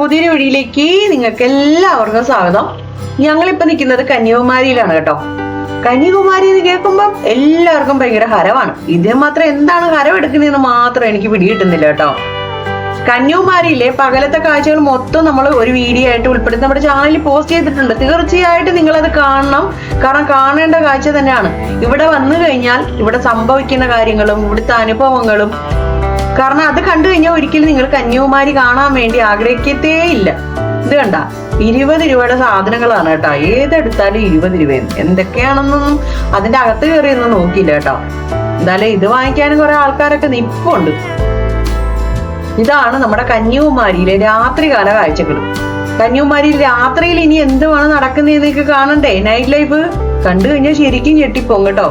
പുതിയൊരു വീഡിയോയിലേക്ക് നിങ്ങൾക്ക് എല്ലാവർക്കും സ്വാഗതം. ഞങ്ങളിപ്പോ നിൽക്കുന്നത് കന്യാകുമാരിയിലാണ് കേട്ടോ. കന്യാകുമാരി എന്ന് കേൾക്കുമ്പോൾ എല്ലാവർക്കും ഭയങ്കര ഹരമാണ്. ഇതിന് മാത്രം എന്താണ് ഹരം എടുക്കുന്നതെന്ന് മാത്രം എനിക്ക് പിടികിട്ടുന്നില്ല കേട്ടോ. കന്യാകുമാരിയിലെ പകലത്തെ കാഴ്ചകൾ മൊത്തം നമ്മൾ ഒരു വീഡിയോ ആയിട്ട് ഉൾപ്പെടുത്തി നമ്മുടെ ചാനലിൽ പോസ്റ്റ് ചെയ്തിട്ടുണ്ട്. തീർച്ചയായിട്ടും നിങ്ങളത് കാണണം. കാരണം കാണേണ്ട കാഴ്ച തന്നെയാണ്. ഇവിടെ വന്നു കഴിഞ്ഞാൽ ഇവിടെ സംഭവിക്കുന്ന കാര്യങ്ങളും ഇവിടുത്തെ അനുഭവങ്ങളും, കാരണം അത് കണ്ടു കഴിഞ്ഞാൽ ഒരിക്കലും നിങ്ങൾ കന്യാകുമാരി കാണാൻ വേണ്ടി ആഗ്രഹിക്കത്തേ ഇല്ല. ഇത് കണ്ട 20 രൂപയുടെ സാധനങ്ങളാണ് കേട്ടോ. ഏതെടുത്താലും 20 രൂപയും. എന്തൊക്കെയാണെന്നൊന്നും അതിന്റെ അകത്ത് കയറിയൊന്നും നോക്കിയില്ല കേട്ടോ. എന്തായാലും ഇത് വാങ്ങിക്കാനും കുറെ ആൾക്കാരൊക്കെ നിപ്പുണ്ട്. ഇതാണ് നമ്മുടെ കന്യാകുമാരിയിലെ രാത്രികാല കാഴ്ചകൾ. കന്യാകുമാരിയിൽ രാത്രിയിൽ ഇനി എന്തുവാണ് നടക്കുന്നതെന്നൊക്കെ കാണണ്ടേ. നൈറ്റ് ലൈഫ് കണ്ടു കഴിഞ്ഞാൽ ശരിക്കും ഞെട്ടിപ്പോകും കേട്ടോ.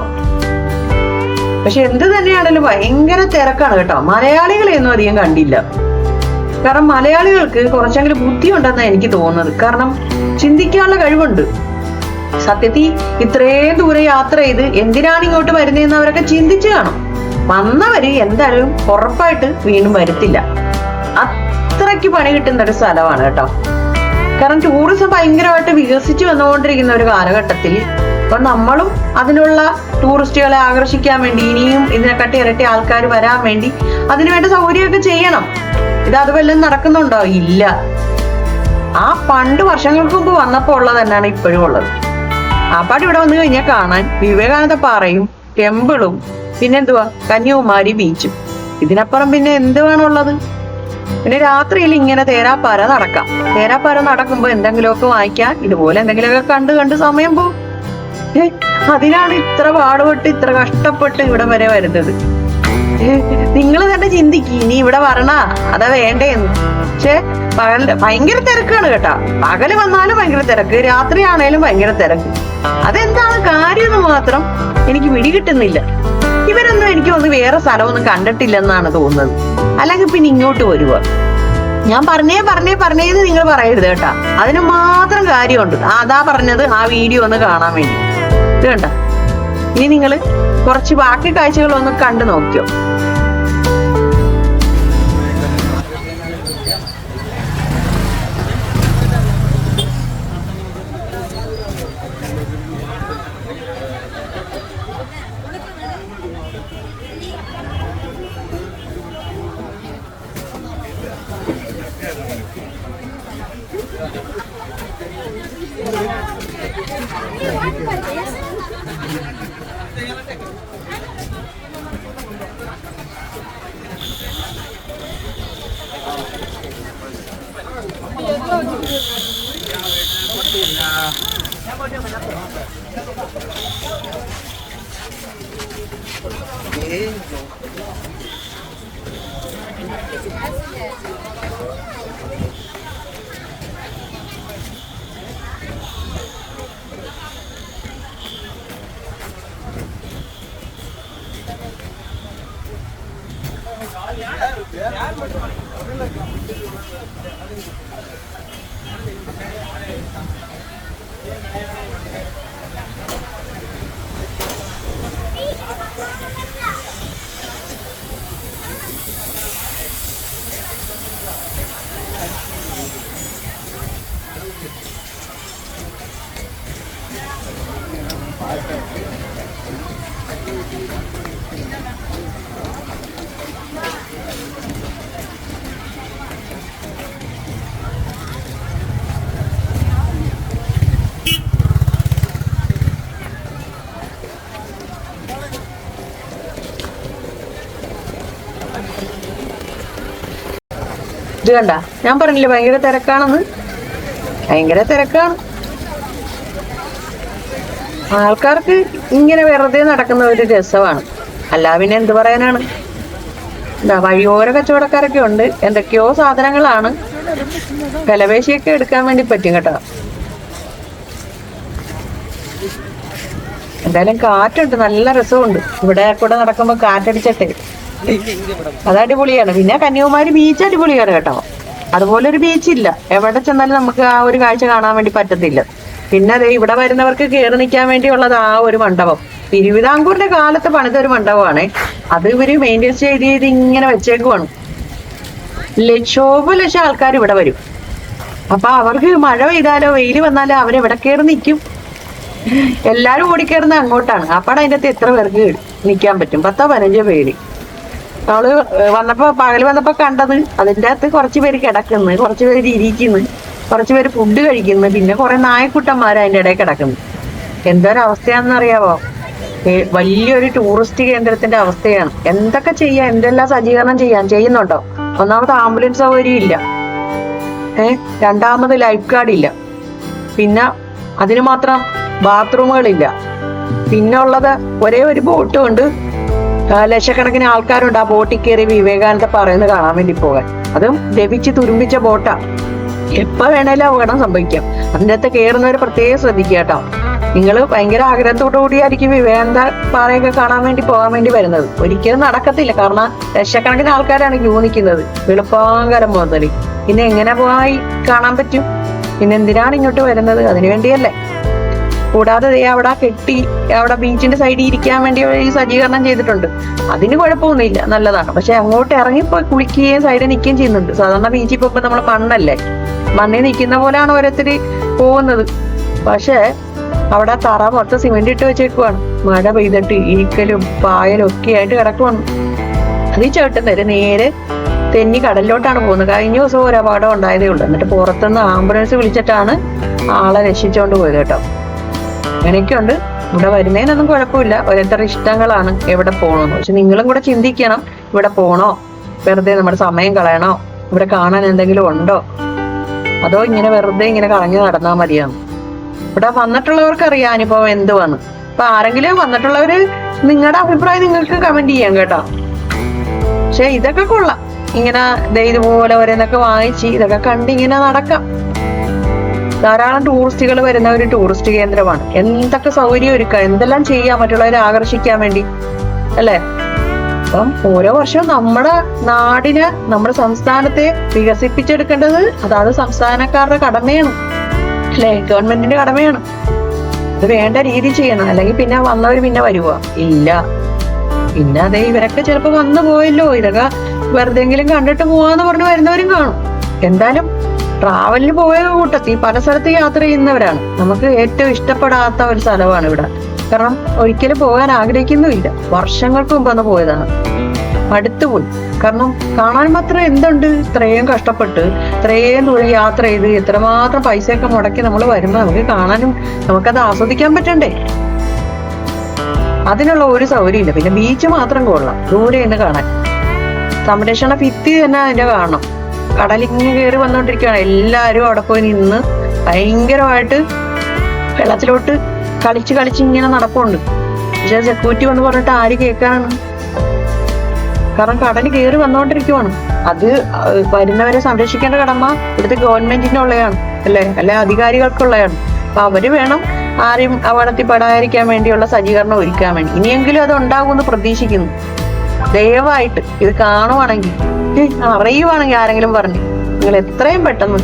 പക്ഷെ എന്ത് തന്നെയാണെങ്കിലും ഭയങ്കര തിരക്കാണ് കേട്ടോ. മലയാളികളെയൊന്നും അധികം കണ്ടില്ല. കാരണം മലയാളികൾക്ക് കുറച്ചെങ്കിലും ബുദ്ധി ഉണ്ടെന്നാണ് എനിക്ക് തോന്നുന്നത്. കാരണം ചിന്തിക്കാനുള്ള കഴിവുണ്ട്. സത്യത്തിൽ ഇത്രയും ദൂരെ യാത്ര ചെയ്ത് എന്തിനാണ് ഇങ്ങോട്ട് വരുന്നതെന്ന് അവരൊക്കെ ചിന്തിച്ചു കാണും. വന്നവര് എന്തായാലും ഉറപ്പായിട്ട് വീണ്ടും വരത്തില്ല. അത്രയ്ക്ക് പണി കിട്ടുന്ന ഒരു സ്ഥലമാണ് കേട്ടോ. കാരണം ടൂറിസം ഭയങ്കരമായിട്ട് വികസിച്ചു വന്നുകൊണ്ടിരിക്കുന്ന ഒരു കാലഘട്ടത്തിൽ അപ്പൊ നമ്മളും അതിനുള്ള ടൂറിസ്റ്റുകളെ ആകർഷിക്കാൻ വേണ്ടി ഇനിയും ഇതിനെക്കാട്ടി ഇരട്ടി ആൾക്കാർ വരാൻ വേണ്ടി അതിനുവേണ്ട സൗകര്യമൊക്കെ ചെയ്യണം. അത് വല്ലതും നടക്കുന്നുണ്ടോ? ഇല്ല. ആ പണ്ട് വർഷങ്ങൾക്ക് മുമ്പ് വന്നപ്പോ ഉള്ളത് തന്നെയാണ് ഇപ്പോഴും ഉള്ളത്. ആ പാട് ഇവിടെ വന്നു കഴിഞ്ഞാൽ കാണാൻ വിവേകാനന്ദ പാറയും ടെമ്പിളും പിന്നെന്തുവാ കന്യാകുമാരി ബീച്ചും. ഇതിനപ്പുറം പിന്നെ എന്തുവാണുള്ളത്? പിന്നെ രാത്രിയിൽ ഇങ്ങനെ തേരാപ്പാര നടക്കാം. തേരാപ്പാര നടക്കുമ്പോ എന്തെങ്കിലുമൊക്കെ വാങ്ങിക്കാൻ ഇതുപോലെ എന്തെങ്കിലുമൊക്കെ കണ്ട് സമയം പോകും. അതിനാണ് ഇത്ര പാടുപെട്ട് ഇത്ര കഷ്ടപ്പെട്ട് ഇവിടെ വരെ വരുന്നത്. നിങ്ങൾ തന്നെ ചിന്തിക്ക്, ഇനി ഇവിടെ വരണ അതാ വേണ്ടേന്ന്. പക്ഷെ ഭയങ്കര തിരക്കാണ് കേട്ടാ. പകല് വന്നാലും ഭയങ്കര തിരക്ക്, രാത്രിയാണേലും ഭയങ്കര തിരക്ക്. അതെന്താണ് കാര്യം എന്ന് മാത്രം എനിക്ക് പിടികിട്ടുന്നില്ല. ഇവരൊന്നും എനിക്ക് ഒന്ന് വേറെ സ്ഥലമൊന്നും കണ്ടിട്ടില്ലെന്നാണ് തോന്നുന്നത്. അല്ലെങ്കിൽ പിന്നെ ഇങ്ങോട്ട് വരുക. ഞാൻ പറഞ്ഞേന്ന് നിങ്ങൾ പറയരുത് കേട്ടാ. അതിന് മാത്രം കാര്യമുണ്ട്. അതാ പറഞ്ഞത് ആ വീഡിയോ ഒന്ന് കാണാൻ വേണ്ടി. ഇത് കണ്ട. ഇനി നിങ്ങൾ കുറച്ച് ബാക്കി കാഴ്ചകളൊന്ന് കണ്ടു നോക്കിയോ. ഇത് കണ്ട, ഞാൻ പറഞ്ഞില്ലേ ഭയങ്കര തിരക്കാണെന്ന്. ഭയങ്കര തിരക്കാണ്. ആൾക്കാർക്ക് ഇങ്ങനെ വെറുതെ നടക്കുന്ന ഒരു രസമാണ്. അല്ല പിന്നെ എന്ത് പറയാനാണ്. എന്താ വഴിയോര കച്ചവടക്കാരൊക്കെ ഉണ്ട്. എന്തൊക്കെയോ സാധനങ്ങളാണ്. വിലപേശിയൊക്കെ എടുക്കാൻ വേണ്ടി പറ്റും കേട്ടോ. എന്തായാലും കാറ്റുണ്ട്, നല്ല രസമുണ്ട്. ഇവിടെ കൂടെ നടക്കുമ്പോ കാറ്റടിച്ചിട്ടേ അത് അടിപൊളിയാണ്. പിന്നെ കന്യാകുമാരി ബീച്ച് അടിപൊളിയാണ് കേട്ടോ. അതുപോലെ ഒരു ബീച്ചില്ല. എവിടെ ചെന്നാലും നമുക്ക് ആ ഒരു കാഴ്ച കാണാൻ വേണ്ടി പറ്റത്തില്ല. പിന്നെ അതെ ഇവിടെ വരുന്നവർക്ക് കയറി നിൽക്കാൻ വേണ്ടിയുള്ളത് ആ ഒരു മണ്ഡപം. തിരുവിതാംകൂറിന്റെ കാലത്ത് പണിത ഒരു മണ്ഡപമാണ്. അത് ഇവര് മെയിൻറ്റെയിൻ ചെയ്ത് ഇങ്ങനെ വെച്ചേക്കുവാണ്. ലക്ഷോപലക്ഷം ആൾക്കാർ ഇവിടെ വരും. അപ്പൊ അവർക്ക് മഴ പെയ്താലോ വെയിൽ വന്നാലോ അവരെവിടെ കയറി നിൽക്കും? എല്ലാരും ഓടിക്കയറുന്നത് അങ്ങോട്ടാണ്. അപ്പാടെ അതിൻ്റെ അകത്ത് എത്ര പേർക്ക് നിൽക്കാൻ പറ്റും? 10-15 പേര്. അവള് പകല് വന്നപ്പോ കണ്ടത് അതിൻ്റെ അകത്ത് കുറച്ച് പേര് കിടക്കുന്നു, കുറച്ച് പേര് ഇരിക്കുന്നു, കുറച്ച് പേര് ഫുഡ് കഴിക്കുന്നു, പിന്നെ കുറെ നായക്കുട്ടന്മാർ അതിൻ്റെ ഇടയിൽ കിടക്കുന്നു. എന്തൊരവസ്ഥയാണെന്ന് അറിയാവോ? വലിയൊരു ടൂറിസ്റ്റ് കേന്ദ്രത്തിന്റെ അവസ്ഥയാണ്. എന്തൊക്കെ ചെയ്യാം, എന്തെല്ലാം സജ്ജീകരണം ചെയ്യുന്നുണ്ടോ? ഒന്നാമത് ആംബുലൻസ് സൗകര്യം ഇല്ല, രണ്ടാമത് ലൈഫ് ഗാർഡ് ഇല്ല, പിന്നെ അതിന് മാത്രം ബാത്റൂമുകളില്ല, പിന്നെ ഉള്ളത് ഒരേ ഒരു ബോട്ട് കൊണ്ട് ലക്ഷക്കണക്കിന് ആൾക്കാരുണ്ട് ആ ബോട്ടിൽ കയറി വിവേകാനന്ദ പറയുന്നത് കാണാൻ വേണ്ടി പോകാൻ. അതും ലഭിച്ച് തുരുമ്പിച്ച ബോട്ടാ. എപ്പോ വേണേലും അപകടം സംഭവിക്കാം. അതിൻ്റെ അകത്ത് കയറുന്നവർ പ്രത്യേകം ശ്രദ്ധിക്കുക കേട്ടോ. നിങ്ങൾ ഭയങ്കര ആഗ്രഹത്തോടു കൂടിയായിരിക്കും വിവേകാനന്ദ പാറയൊക്കെ കാണാൻ വേണ്ടി പോകാൻ വേണ്ടി വരുന്നത്. ഒരിക്കലും നടക്കത്തില്ല. കാരണം ലക്ഷക്കണക്കിന് ആൾക്കാരാണ് ക്യൂ നിൽക്കുന്നത് വെളുപ്പാങ്കരം മുതൽ. പിന്നെ എങ്ങനെ പോയി കാണാൻ പറ്റും? പിന്നെ എന്തിനാണ് ഇങ്ങോട്ട് വരുന്നത്? അതിനു വേണ്ടിയല്ലേ. കൂടാതെ അവിടെ കെട്ടി അവിടെ ബീച്ചിന്റെ സൈഡിൽ ഇരിക്കാൻ വേണ്ടി ഈ സജ്ജീകരണം ചെയ്തിട്ടുണ്ട്. അതിന് കുഴപ്പമൊന്നുമില്ല, നല്ലതാണ്. പക്ഷെ അങ്ങോട്ട് ഇറങ്ങിപ്പോയി കുളിക്കുകയും സൈഡിൽ നിൽക്കുകയും ചെയ്യുന്നുണ്ട്. സാധാരണ ബീച്ചിൽ പോകുമ്പോൾ നമ്മൾ മണ്ണല്ലേ, മണ്ണിൽ നിൽക്കുന്ന പോലെയാണ് ഓരോരുത്തര് പോകുന്നത്. പക്ഷെ അവിടെ തറ മൊത്തം സിമെന്റ് ഇട്ട് വെച്ചേക്കുവാണ്. മഴ പെയ്തിട്ട് ഈക്കലും പായലും ഒക്കെ ആയിട്ട് കിടക്കുവാണ്. അത് ചേട്ടൻ നേരെ തെന്നി കടലിലോട്ടാണ് പോകുന്നത്. കഴിഞ്ഞ ദിവസം ഒരു അപകടം ഉണ്ടായതേ ഉള്ളൂ. എന്നിട്ട് പുറത്തുനിന്ന് ആംബുലൻസ് വിളിച്ചിട്ടാണ് ആളെ രക്ഷിച്ചോണ്ട് പോയത് കേട്ടോ. അങ്ങനെയൊക്കെ ഉണ്ട്. ഇവിടെ വരുന്നതിനൊന്നും കുഴപ്പമില്ല. ഓരോരുത്തർ ഇഷ്ടങ്ങളാണ് എവിടെ പോകണമെന്ന്. പക്ഷെ നിങ്ങളും കൂടെ ചിന്തിക്കണം, ഇവിടെ പോണോ, വെറുതെ നമ്മുടെ സമയം കളയണോ, ഇവിടെ കാണാൻ എന്തെങ്കിലും ഉണ്ടോ, അതോ ഇങ്ങനെ വെറുതെ ഇങ്ങനെ കറങ്ങി നടന്നാൽ മതിയാന്ന്. ഇവിടെ വന്നിട്ടുള്ളവർക്ക് അറിയാം അനുഭവം എന്തുവാന്ന്. അപ്പൊ ആരെങ്കിലും വന്നിട്ടുള്ളവര് നിങ്ങളുടെ അഭിപ്രായം നിങ്ങൾക്ക് കമന്റ് ചെയ്യാം കേട്ടോ. പക്ഷെ ഇതൊക്കെ കൊള്ളാം. ഇങ്ങനെ ഇതുപോലെ ഓരോന്നൊക്കെ വാങ്ങിച്ച് ഇതൊക്കെ കണ്ട് ഇങ്ങനെ നടക്കാം. ധാരാളം ടൂറിസ്റ്റുകൾ വരുന്ന ഒരു ടൂറിസ്റ്റ് കേന്ദ്രമാണ്. എന്തൊക്കെ സൗകര്യം ഒരുക്കാം, എന്തെല്ലാം ചെയ്യാം മറ്റുള്ളവരെ ആകർഷിക്കാൻ വേണ്ടി, അല്ലേ? അപ്പം ഓരോ വർഷവും നമ്മുടെ നാടിനെ, നമ്മുടെ സംസ്ഥാനത്തെ വികസിപ്പിച്ചെടുക്കേണ്ടത് അതാത് സംസ്ഥാനക്കാരുടെ കടമയാണ്, അല്ലേ? ഗവൺമെന്റിന്റെ കടമയാണ്. അത് വേണ്ട രീതി ചെയ്യണം. അല്ലെങ്കിൽ പിന്നെ വന്നവർ പിന്നെ വരുവോ? ഇല്ല. പിന്നെ അതെ ഇവരൊക്കെ ചിലപ്പോ വന്നു പോയല്ലോ, ഇതൊക്കെ വെറുതെങ്കിലും കണ്ടിട്ട് പോവാന്ന് പറഞ്ഞ് വരുന്നവരും കാണും. എന്തായാലും ട്രാവലിന് പോയ കൂട്ടത്തിൽ പല സ്ഥലത്ത് യാത്ര ചെയ്യുന്നവരാണ്. നമുക്ക് ഏറ്റവും ഇഷ്ടപ്പെടാത്ത ഒരു സ്ഥലമാണ് ഇവിടെ. കാരണം ഒരിക്കലും പോകാൻ ആഗ്രഹിക്കുന്നുമില്ല. വർഷങ്ങൾക്ക് മുമ്പ് അന്ന് പോയതാണ്, മടുത്തുപോയി. കാരണം കാണാൻ മാത്രം എന്തുണ്ട്? ഇത്രയും കഷ്ടപ്പെട്ട് ഇത്രയും ദൂരം യാത്ര ചെയ്ത് എത്രമാത്രം പൈസയൊക്കെ മുടക്കി നമ്മൾ വരുമ്പോൾ നമുക്ക് കാണാനും നമുക്കത് ആസ്വദിക്കാൻ പറ്റണ്ടേ? അതിനുള്ള ഒരു സൗകര്യം ഇല്ല. പിന്നെ ബീച്ച് മാത്രം കൊള്ളാം ദൂരെ നിന്ന് കാണാൻ. സംരക്ഷണ ഭിത്തി തന്നെ അതിന്റെ കാണണം. കടലിങ്ങനെ കയറി വന്നോണ്ടിരിക്കുകയാണ്. എല്ലാരും അവിടെ പോയി നിന്ന് ഭയങ്കരമായിട്ട് വെള്ളത്തിലോട്ട് കളിച്ച് ഇങ്ങനെ നടപ്പുണ്ട്. പക്ഷെ സെക്യൂരിറ്റി വന്ന് പറഞ്ഞിട്ട് ആര് കേൾക്കാനാണ്? കാരണം കടൽ കയറി വന്നോണ്ടിരിക്കുവാണ്. അത് വരുന്നവരെ സംരക്ഷിക്കേണ്ട കടമ ഇവിടുത്തെ ഗവൺമെന്റിന്റെ ഉള്ളതാണ്, അല്ലെ അധികാരികൾക്കുള്ളതാണ്. അപ്പൊ അവര് വേണം ആരെയും അപകടത്തിൽ പെടാതിരിക്കാൻ വേണ്ടിയുള്ള സജ്ജീകരണം ഒരുക്കാൻ വേണ്ടി. ഇനിയെങ്കിലും അത് ഉണ്ടാകുമെന്ന് പ്രതീക്ഷിക്കുന്നു. ദയവായിട്ട് ഇത് കാണുവാണെങ്കിൽ, അറിയുവാണെങ്കിൽ ആരെങ്കിലും പറഞ്ഞു നിങ്ങൾ എത്രയും പെട്ടെന്ന്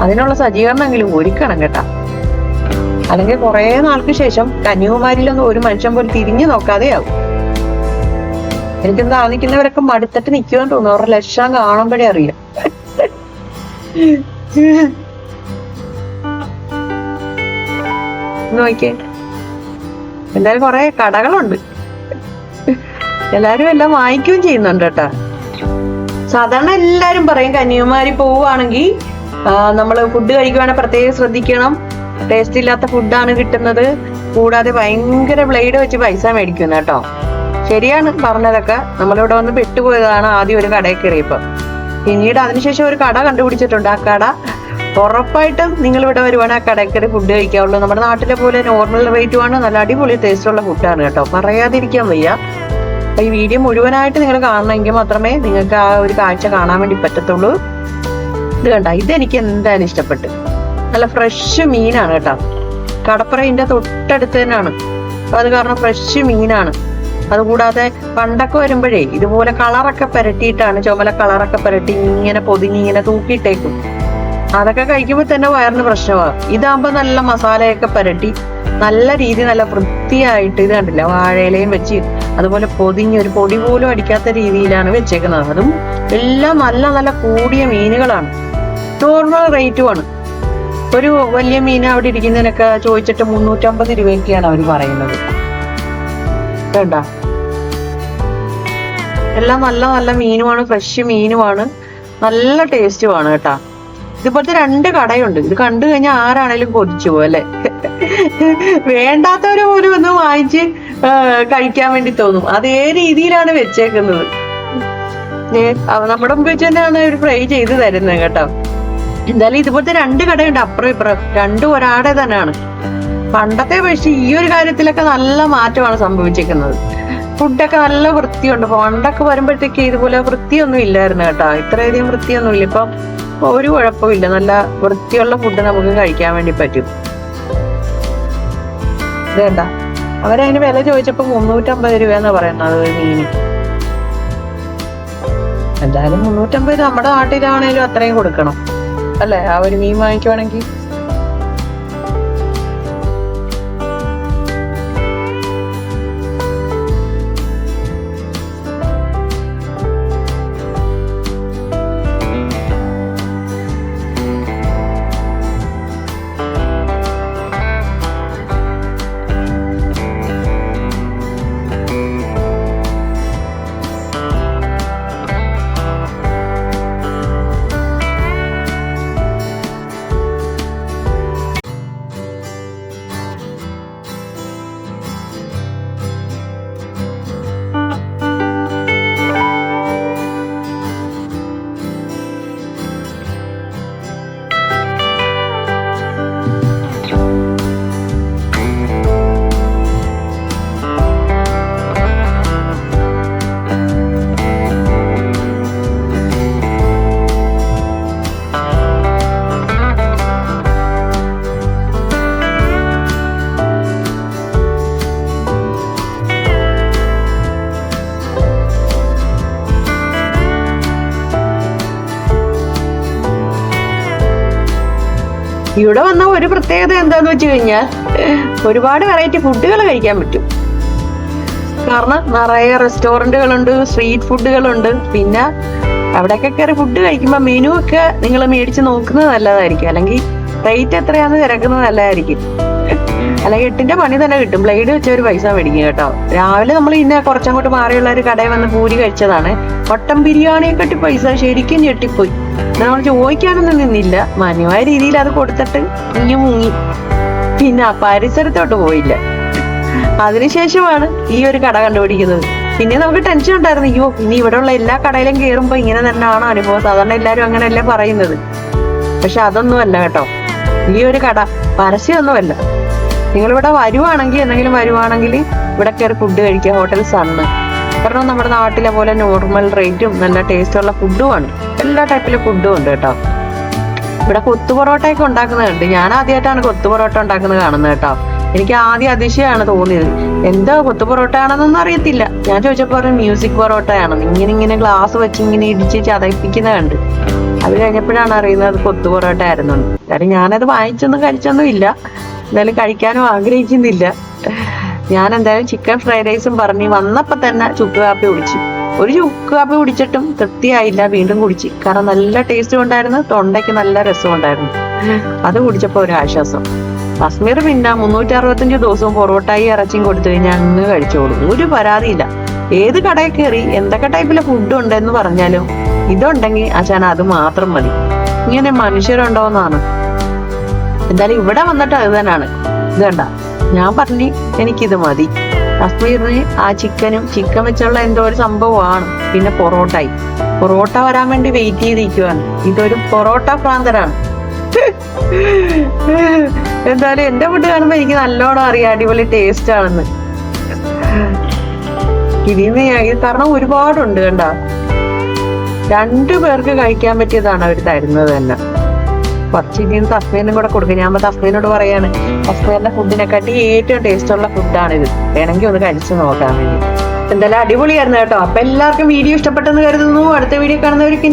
അതിനുള്ള സജ്ജീകരണമെങ്കിലും ഒരുക്കണം കേട്ടാ. അല്ലെങ്കിൽ കുറെ നാൾക്ക് ശേഷം കന്യാകുമാരിയിലൊന്നും ഒരു മനുഷ്യൻ പോലും തിരിഞ്ഞു നോക്കാതെയാവും. എനിക്കെന്താ നിൽക്കുന്നവരൊക്കെ മടുത്തിട്ട് നിൽക്കുമെന്ന് തോന്നുന്നു. അവരുടെ ലക്ഷം കാണുമ്പോഴേ അറിയാം. നോക്കിയേ, എന്തായാലും കുറെ കടകളുണ്ട്. എല്ലാരും എല്ലാം വാങ്ങിക്കുകയും ചെയ്യുന്നുണ്ട് കേട്ടാ. സാധാരണ എല്ലാരും പറയും കന്യാകുമാരി പോവുകയാണെങ്കിൽ നമ്മള് ഫുഡ് കഴിക്കുവാണെങ്കിൽ പ്രത്യേകം ശ്രദ്ധിക്കണം, ടേസ്റ്റ് ഇല്ലാത്ത ഫുഡാണ് കിട്ടുന്നത്, കൂടാതെ ഭയങ്കര ബ്ലേഡ് വെച്ച് പൈസ മേടിക്കുന്ന കേട്ടോ. ശരിയാണ് പറഞ്ഞതൊക്കെ. നമ്മളിവിടെ വന്ന് പെട്ടുപോയതാണ് ആദ്യം ഒരു കടയിൽ കയറിയപ്പോ. പിന്നീട് അതിനുശേഷം ഒരു കട കണ്ടുപിടിച്ചിട്ടുണ്ട്. ആ കട ഉറപ്പായിട്ടും നിങ്ങൾ ഇവിടെ വരുവാണെങ്കിൽ ആ കടയിൽ കയറി ഫുഡ് കഴിക്കാവുള്ളൂ. നമ്മുടെ നാട്ടിലെ പോലെ നോർമൽ റേറ്റുമാണ്, നല്ല അടിപൊളി ടേസ്റ്റുള്ള ഫുഡാണ് കേട്ടോ, പറയാതിരിക്കാൻ വയ്യ. ഈ വീഡിയോ മുഴുവനായിട്ട് നിങ്ങൾ കാണണമെങ്കിൽ മാത്രമേ നിങ്ങൾക്ക് ആ ഒരു കാഴ്ച കാണാൻ വേണ്ടി പറ്റത്തുള്ളൂ. ഇത് കണ്ട, ഇതെനിക്ക് എന്തായാലും ഇഷ്ടപ്പെട്ടു. നല്ല ഫ്രഷ് മീനാണ് കേട്ടോ. കടപ്പുറ ഇതിന്റെ തൊട്ടടുത്ത് തന്നെയാണ്. അത് കാരണം ഫ്രഷ് മീനാണ്. അതുകൂടാതെ പണ്ടൊക്കെ വരുമ്പോഴേ ഇതുപോലെ കളറൊക്കെ പുരട്ടിയിട്ടാണ്, ചുമല കളറൊക്കെ പുരട്ടി ഇങ്ങനെ പൊതിഞ്ഞിങ്ങനെ തൂക്കിയിട്ടേക്കും. അതൊക്കെ കഴിക്കുമ്പോൾ തന്നെ വയറിന് പ്രശ്നമാണ്. ഇതാകുമ്പോൾ നല്ല മസാലയൊക്കെ പുരട്ടി നല്ല രീതി നല്ല വൃത്തിയായിട്ട്, ഇത് കണ്ടില്ല, വാഴയിലയും വെച്ച് അതുപോലെ പൊതിഞ്ഞ് ഒരു പൊടി പോലും അടിക്കാത്ത രീതിയിലാണ് വെച്ചേക്കുന്നത്. അതും എല്ലാം നല്ല നല്ല കൂടിയ മീനുകളാണ്. നോർമൽ റേറ്റുമാണ്. ഒരു വലിയ മീൻ അവിടെ ഇരിക്കുന്നതിനൊക്കെ ചോദിച്ചിട്ട് 350 രൂപയൊക്കെയാണ് അവർ പറയുന്നത്. വേണ്ട, എല്ലാം നല്ല നല്ല മീനുമാണ്, ഫ്രഷ് മീനുമാണ്, നല്ല ടേസ്റ്റുമാണ് കേട്ടാ. ഇതുപോലത്തെ 2 കടയുണ്ട്. ഇത് കണ്ടു കഴിഞ്ഞാൽ ആരാണേലും കൊതിച്ചു പോകും അല്ലെ. വേണ്ടാത്തവര് പോലും ഒന്ന് വാങ്ങിച്ച് കഴിക്കാൻ വേണ്ടി തോന്നും. അതേ രീതിയിലാണ് വെച്ചേക്കുന്നത്. നമ്മുടെ മുമ്പ് വെച്ച് തന്നെയാണ് ഒരു ഫ്രൈ ചെയ്ത് തരുന്നത് കേട്ടോ. എന്തായാലും ഇതുപോലത്തെ 2 കടയുണ്ട്, അപ്പുറം ഇപ്പുറം. 2 ഒരാടെ തന്നെയാണ്. പണ്ടത്തെ പക്ഷേ ഈ ഒരു കാര്യത്തിലൊക്കെ നല്ല മാറ്റമാണ് സംഭവിച്ചിരിക്കുന്നത്. ഫുഡൊക്കെ നല്ല വൃത്തിയുണ്ട്. പണ്ടൊക്കെ വരുമ്പോഴത്തേക്ക് ഇതുപോലെ വൃത്തിയൊന്നും ഇല്ലായിരുന്നു കേട്ടോ. ഇത്രയധികം വൃത്തിയൊന്നും ഇല്ല. ഇപ്പം ഒരു കുഴപ്പമില്ല. നല്ല വൃത്തിയുള്ള ഫുഡ് നമുക്ക് കഴിക്കാൻ വേണ്ടി പറ്റും. ഇതേണ്ട, അവരതിന് വില ചോദിച്ചപ്പോ 350 രൂപയെന്നാ പറയുന്നത് ഒരു മീന്. എന്തായാലും 350 നമ്മുടെ നാട്ടിലാണേലും അത്രയും കൊടുക്കണം അല്ലെ, ആ ഒരു മീൻ വാങ്ങിക്കുവാണെങ്കിൽ. ഇവിടെ വന്ന ഒരു പ്രത്യേകത എന്താന്ന് വെച്ച് കഴിഞ്ഞാൽ ഒരുപാട് വെറൈറ്റി ഫുഡുകൾ കഴിക്കാൻ പറ്റും. കാരണം നിറയെ റെസ്റ്റോറന്റുകളുണ്ട്, സ്ട്രീറ്റ് ഫുഡുകളുണ്ട്. പിന്നെ അവിടെയൊക്കെ കയറി ഫുഡ് കഴിക്കുമ്പോൾ മെനു ഒക്കെ നിങ്ങൾ മേടിച്ച് നോക്കുന്നത് നല്ലതായിരിക്കും. അല്ലെങ്കിൽ റേറ്റ് എത്രയാന്ന് തിരക്കുന്നത് നല്ലതായിരിക്കും. അല്ലെങ്കിൽ 8ന്റെ പണി തന്നെ കിട്ടും. ബ്ലേഡ് വെച്ച ഒരു പൈസ മേടിക്കും കേട്ടോ. രാവിലെ നമ്മൾ ഇന്ന് കുറച്ചങ്ങോട്ട് മാറിയുള്ള ഒരു കടയിൽ വന്ന് പൂരി കഴിച്ചതാണ്. മട്ടൻ ബിരിയാണിയെക്കാട്ടി പൈസ ശരിക്കും ഞെട്ടിപ്പോയി. നമ്മൾ ചോദിക്കാനൊന്നും നിന്നില്ല, മാന്യമായ രീതിയിൽ അത് കൊടുത്തിട്ട് മുങ്ങി. പിന്നെ പരിസരത്തോട്ട് പോയില്ല. അതിനുശേഷമാണ് ഈ ഒരു കട കണ്ടുപിടിക്കുന്നത്. പിന്നെ നമുക്ക് ടെൻഷൻ ഉണ്ടായിരുന്നു, അയ്യോ ഇനി ഇവിടെയുള്ള എല്ലാ കടയിലും കയറുമ്പോ ഇങ്ങനെ തന്നെയാണോ അനുഭവം? സാധാരണ എല്ലാരും അങ്ങനെയല്ലേ പറയുന്നത്. പക്ഷെ അതൊന്നും അല്ല കേട്ടോ. ഈ ഒരു കട പരസ്യമൊന്നുമല്ല. നിങ്ങളിവിടെ വരുവാണെങ്കിൽ എന്തെങ്കിലും വരുവാണെങ്കിൽ ഇവിടെ കയറി ഫുഡ് കഴിക്കുക. Hotel sun. കാരണം നമ്മുടെ നാട്ടിലെ പോലെ നോർമൽ റേറ്റും നല്ല ടേസ്റ്റുള്ള ഫുഡുമാണ്. എല്ലാ ടൈപ്പിലെ ഫുഡും ഉണ്ട് കേട്ടോ. ഇവിടെ കൊത്തു പൊറോട്ടയൊക്കെ ഉണ്ടാക്കുന്നുണ്ട്. ഞാൻ ആദ്യമായിട്ടാണ് കൊത്തു പൊറോട്ട ഉണ്ടാക്കുന്നത് കാണുന്നത് കേട്ടോ. എനിക്ക് ആദ്യം അതിശയമാണ് തോന്നിയത്. എന്താ കൊത്തു പൊറോട്ട ആണെന്നൊന്നും അറിയത്തില്ല. ഞാൻ ചോദിച്ചപ്പോൾ മ്യൂസിക് പൊറോട്ടയാണ്. ഇങ്ങനെ ഗ്ലാസ് വെച്ച് ഇങ്ങനെ ഇടിച്ച് ചതപ്പിക്കുന്ന കണ്ട്. അത് കഴിഞ്ഞപ്പോഴാണ് അറിയുന്നത് അത് കൊത്തു പൊറോട്ട ആയിരുന്നു. കാര്യം ഞാനത് വാങ്ങിച്ചൊന്നും കഴിച്ചൊന്നും ഇല്ല. എന്തായാലും കഴിക്കാനും ആഗ്രഹിക്കുന്നില്ല. ഞാൻ എന്തായാലും ചിക്കൻ ഫ്രൈഡ് റൈസും പറഞ്ഞ് വന്നപ്പോ തന്നെ ചുക്ക് കാപ്പി കുടിച്ചു. ഒരു ചുക്ക് കാപ്പി കുടിച്ചിട്ടും തൃപ്തിയായില്ല, വീണ്ടും കുടിച്ച്. കാരണം നല്ല ടേസ്റ്റും ഉണ്ടായിരുന്നു, തൊണ്ടയ്ക്ക് നല്ല രസം ഉണ്ടായിരുന്നു. അത് കുടിച്ചപ്പോ ഒരു ആശ്വാസം. കശ്മീർ പിന്നെ 365 ദിവസവും പൊറോട്ടയും ഇറച്ചിയും കൊടുത്തു കഴിഞ്ഞാൽ അങ്ങ് കഴിച്ചോളൂ. ഒരു പരാതിയില്ല. ഏത് കടയിൽ കയറി എന്തൊക്കെ ടൈപ്പിലെ ഫുഡ് ഉണ്ടെന്ന് പറഞ്ഞാലും ഇതുണ്ടെങ്കിൽ അച്ഛൻ അത് മാത്രം മതി. ഇങ്ങനെ മനുഷ്യരുണ്ടോന്നാണ്. എന്തായാലും ഇവിടെ വന്നിട്ട് അത് തന്നെയാണ്. ഇത് കണ്ട, ഞാൻ പറഞ്ഞു എനിക്കിത് മതി. കശ്മീരിന് ആ ചിക്കൻ വെച്ചുള്ള എന്തോ ഒരു സംഭവമാണ്. പിന്നെ പൊറോട്ട വരാൻ വേണ്ടി വെയിറ്റ് ചെയ്തിരിക്കുവാണ്. ഇതൊരു പൊറോട്ട പ്രാന്തരാണ്. എന്തായാലും എന്റെ ഫുഡ് കാണുമ്പോ എനിക്ക് നല്ലോണം അറിയാം അടിപൊളി ടേസ്റ്റ് ആണെന്ന്. ഇതിന് കാരണം ഒരുപാടുണ്ട് കണ്ട. 2 പേർക്ക് കഴിക്കാൻ പറ്റിയതാണ് അവർ തരുന്നത് തന്നെ. കുറച്ച് ഇതിന് തസ്മീനും കൂടെ കൊടുക്കും. ഞാൻ തസ്മീനോട് പറയാണ്, തസ്മീന്റെ ഫുഡിനെക്കാട്ടി ഏറ്റവും ടേസ്റ്റ് ഉള്ള ഫുഡാണിത്, വേണമെങ്കിൽ ഒന്ന് കഴിച്ചു നോക്കാൻ വേണ്ടി. എന്തായാലും അടിപൊളിയായിരുന്നു കേട്ടോ. അപ്പൊ എല്ലാവർക്കും വീഡിയോ ഇഷ്ടപ്പെട്ടെന്ന് കരുതുന്നു. അടുത്ത വീഡിയോ കാണുന്നവർക്ക്